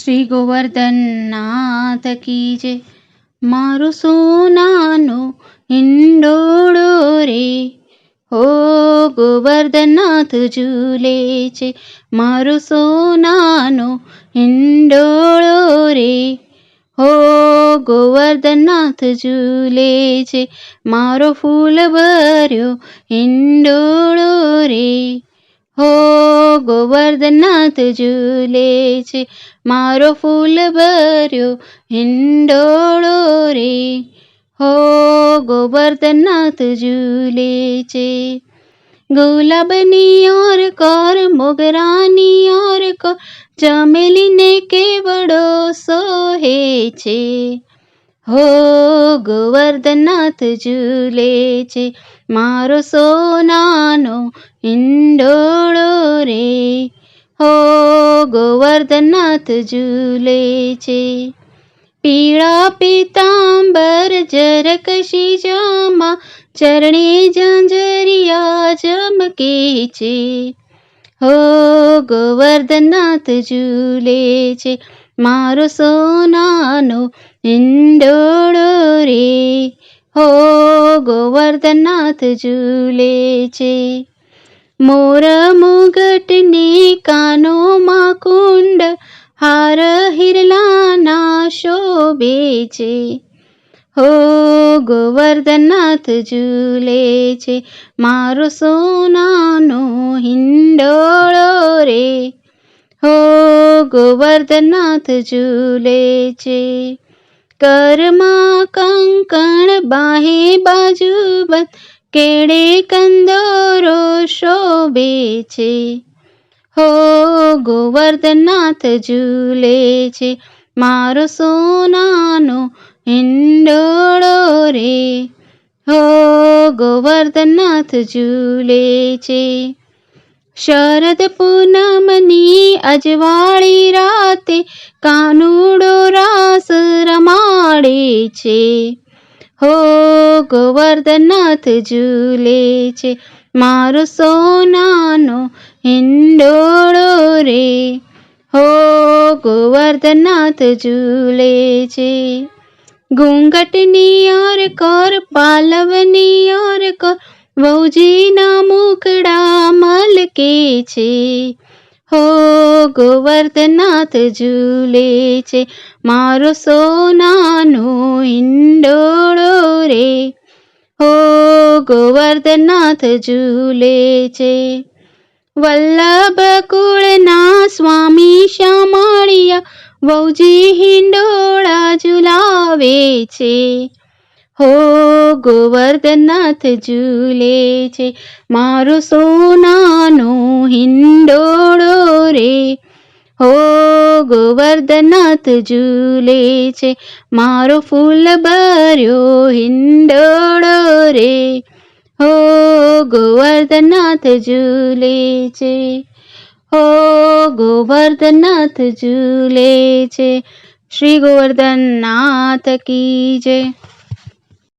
શ્રી ગોવર્ધનનાથ કી જય. મારો સોનાનો હિંડોળો રે, હો ગોવર્ધનનાથ ઝૂલે છે. મારો સોનાનો હિંડોળો રે, હો ગોવર્ધનનાથ ઝૂલે છે. મારો ફૂલ ભર્યો હિંડોળો રે, હો ગોવર્ધનનાથ ઝૂલે છે. મારો ફૂલ ભર્યો હિંડોળો રે, હો ગોવર્ધનનાથ ઝૂલે છે. ગુલાબની ઓર કોર, મોગરાની ઓર કોર, ચમેલીને કેવડો સોહે છે, હો ગોવર્ધનનાથ ઝૂલે છે. મારો સોનાનો હિંડોળો રે, હો ગોવર્ધનનાથ ઝૂલે છે. પીળા પીતાંબર જરકશી જામા, ચરણે ઝાંઝરિયા ચમકે છે, હો ગોવર્ધનનાથ ઝૂલે છે. મારો સોનાનો હિંડોળો રે, હો ગોવર્ધનનાથ ઝૂલે છે. મોર મુગટને કાનોમાં કુંડ, હાર હિરલાના શોભે છે, હો ગોવર્ધનનાથ ઝૂલે છે. મારો સોનાનો હિંડોળો રે, હો ગોવર્ધનનાથ ઝૂલે છે. કરમાં કંકણ, બાહે બાજુબંધ, કેળે કંદોરો શોભે છે, હો ગોવર્ધનનાથ ઝૂલે છે. મારો સોનાનો હિંડોળો રે, હો ગોવર્ધનનાથ ઝૂલે છે. શરદ પૂનમની અજવાળી રાતે, કાનુડો રાસ રમાડે છે, હો ગોવર્ધનનાથ ઝૂલે છે. મારો સોનાનો હિંડોળો રે, હો ગોવર્ધનનાથ ઝૂલે છે. ઘૂંઘટની ઓર કોર, પાલવની ઓર કોર, વહુજીના મુખડા મલકે છે, હો ગોવર્ધનનાથ ઝૂલે છે. મારો સોનાનો હિંડોળો રે, હો ગોવર્ધનનાથ ઝૂલે છે. વલ્લભ કુળના સ્વામી શ્યામળિયા, વહુજી હિંડોળા ઝુલાવે છે, હો ગોવર્ધનનાથ ઝૂલે છે. મારો સોનાનો હિંડોળો રે, હો ગોવર્ધનનાથ ઝૂલે છે. મારો ફૂલ ભર્યો હિંડોળો રે, હો ગોવર્ધનનાથ ઝૂલે છે, હો ગોવર્ધનનાથ ઝૂલે છે. શ્રી ગોવર્ધનનાથ કી જય.